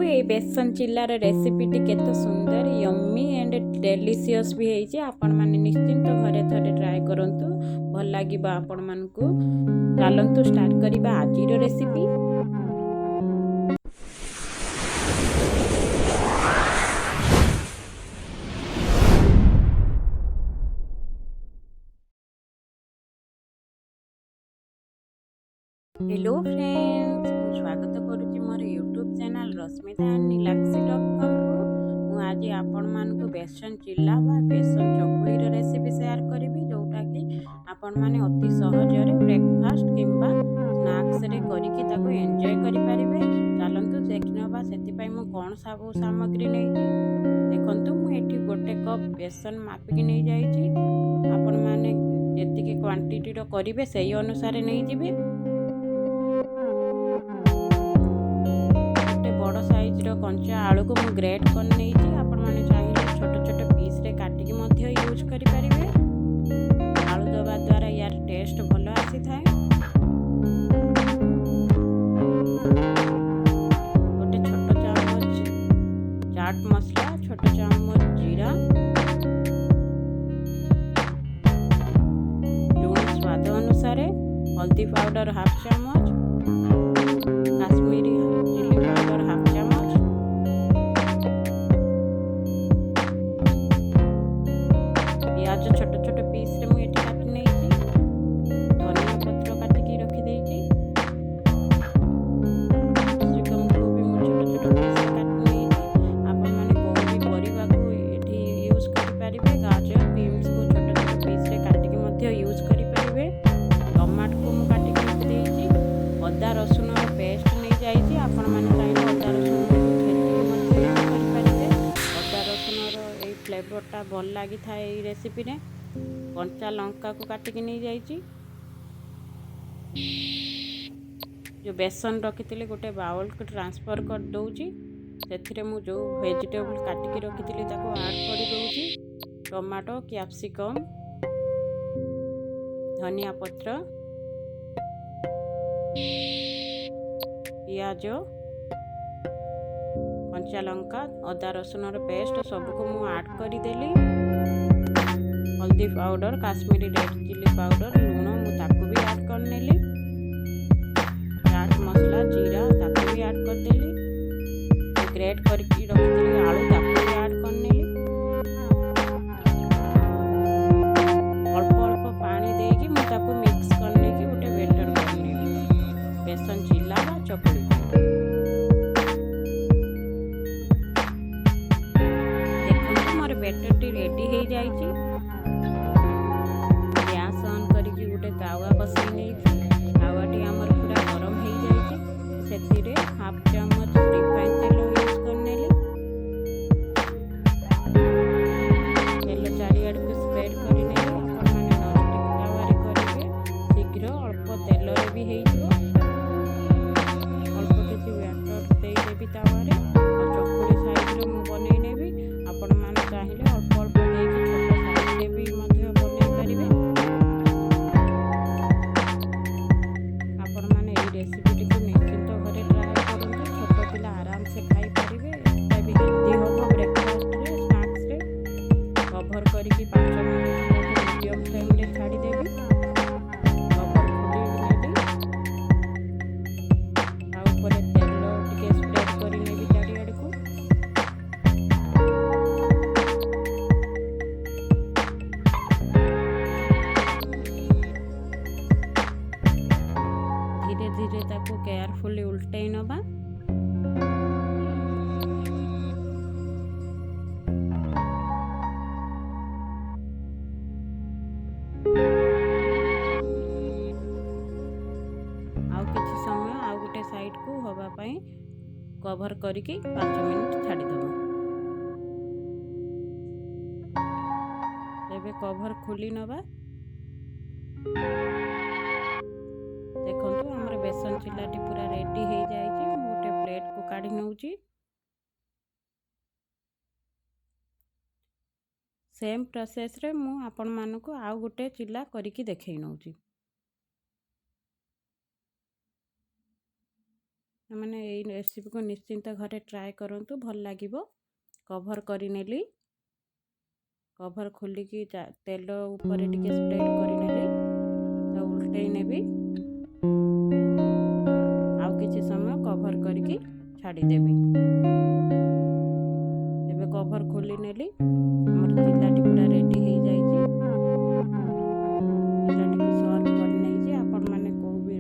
ये बेसन चिल्लार रेसिपीटी केते सुंदर यम्मी एंड डेलीशियस भी है। आपण माने निश्चिंत घरे थरे ट्राए करंतु भल लागिबा आपण मानकु। चलंतु स्टार्ट करिबा आजिर रेसिपी। हेलो फ्रेंड्स, स्वागत करुच्ची मोर यूट्यूब चैनल रश्मिता एंड नीलाक्षी.com को। आज आपण मानकु बेसन चिल्ला बा बेसन चकुली रेसिपी शेयर करी, जोटा कि आपण माने अति सहज रे ब्रेकफास्ट किंबा स्नैक्स रे करिकि ताको एंजॉय करि परिबे। चलंतु देखिनबा सेति पई मु कोन सब सामग्री नै छी। देखंतु मु एठी गोटे कप बेसन मापिकि नै जाई छी। आपण माने जेतिके क्वांटिटी रो करिवे सेही अनुसार नै जिवे। बड़ साइज रो कंचा आलू को मु ग्रेट कर नहीं छी। आपण माने चाहिए छोट छोट पीस रे काटिकी मध्य यूज करि परिबे। आलू दबा द्वारा यार टेस्ट भलो आसी थाए। गोटे छोट चामच चाट मसला, छोट चामच जीरा, लूण स्वाद अनुसार, हल्दी पाउडर हाफ चामच, काश्मीरी चिली पाउडर हाफ चामच, प्याज छोट छोट पीस रे मु एठी काटि नै छी। धनिया पत्र काटिकी रखि देई छी। कैप्सिकम को भी मु छोट छोट पीस रे काटि नै छी। आपण माने कोन भी परिबा को एठी यूज करि परिबे। गाजर बीन्स को छोट छोट पीस रे काटिकी मध्य यूज करि परिबे। टमाटो को मु काटिकी रखि देई छी। अदा रसुन रो पेस्ट नै जाई छी। आपण माने चाहे अदा रसुन छेचिकी मध्य यूज करि परिबे। अदा रसुन रो ए फ्लेवरटा भल लागि थाए ए रेसिपी रे। कंचा लंका को काटिकी नै जाई छी। जो बेसन रखिथिले गोटे बाउल को ट्रांसफर कर दउची। सेथिरे मु जो वेजिटेबल काटिकी रखिथिले ताको ऐड करि दउची। टमाटो, कैप्सिकम, धनिया पत्र, पियाज, कंचा लंका, अदा रसुन रो पेस्ट सब को मु ऐड करि देली। हल्दी powder, Kashmiri red chilli powder, लूण मु ताको भी ऐड कर नेली। चाट मसला, जीरा ताको भी ऐड कर देली। ग्रेट करके रखिथिली आलू ताको भी ऐड कर नेली। अल्प अल्प पानी देकी मु ताको मिक्स करने की गोटे बेटर कर नेली। बेसन चिल्ला बा चकुली देखो मोर बेटर टी रेडी हो जाई छी। गैस ऑन करके गोटे तावा बसई नै छी। तावाटी हमर पूरा गरम हो जाई छी। सेतिरे हाफ चम्मच रिफाइन तेल यूज कर नेली। तेल चारिआड को स्प्रेड करि नेली। आपण माने नॉनस्टिक तावा रे करिवे शीघ्र अल्प तेल रे भी हेई जिवो। अल्प किछि बैटर देई देबी तावा रे। और चकुली साइज रे मु बनै नेबी। आपण माने चाहिले अल्प अल्प देकी छोट साइज रे भी मध्य बनै परिबे। आपण माने ए रेसिपी को निश्चिंत घरे ट्राई करंतु। छोट पिला आराम से खाई परिबे। एटा भी हेल्दी होबो ब्रेकफास्ट रे स्नैक्स रे। कवर करिकि 5 मिनिट मीडियम फ्लेम रे छाडी देबी। कवर खोली नेबी। आ ऊपर तेल टिके स्प्रेड करि नेबी चारिआड को। धीरे धीरे ताको केयरफुली उल्टै नबा। आउ किछि समय आउ गोटे साइड को होबा पई कवर करिकि 5 मिनिट छाडी दबो। एबे कवर खोली नबा। देखंतु हमर बेसन चिल्लाटी पूरा रेडी हो जाई छी। मु गोटे प्लेट को काढी नउची। सेम प्रोसेस रे मु आपण मानको आउ गोटे चिल्ला करिकि देखै नउची। ମାନେ ଏଇ ରେସିପିକୁ ନିଶ୍ଚିନ୍ତ ଘରେ ଟ୍ରାଏ କରନ୍ତୁ, ଭଲ ଲାଗିବ। କଭର୍ କରିନେଲି, କଭର୍ ଖୋଲିକି ତେଲ ଉପରେ ଟିକେ ସ୍ପ୍ରେଡ୍ କରିନେଲି, ତ ଉଲ୍ଟେଇ ନେବି। ଆଉ କିଛି ସମୟ କଭର୍ କରିକି ଛାଡ଼ିଦେବି। ଏବେ କଭର୍ ଖୋଲି ନେଲି, ଆମର ଚିଲ୍ଲାଟି ପୁରା ରେଡ଼ି ହେଇଯାଇଛି। ଚିଲ୍ଲାଟିକୁ ସର୍ଭ କରି ନେଇଛି। ଆପଣମାନେ କେଉଁ ବି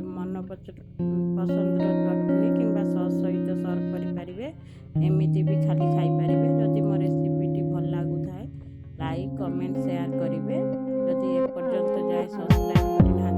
ପସନ୍ଦର ଚଟଣି କିମ୍ବା ସସ୍ ସହିତ ସର୍ଭ କରିପାରିବେ, ଏମିତି ବି ଖାଲି ଖାଇପାରିବେ। ଯଦି ମୋ ରେସିପିଟି ଭଲ ଲାଗୁଥାଏ, ଲାଇକ୍, କମେଣ୍ଟ, ସେୟାର କରିବେ। ଯଦି ଏପର୍ଯ୍ୟନ୍ତ ଯାଏ ସବସ୍କ୍ରାଇବ୍ କରିନାହାନ୍ତି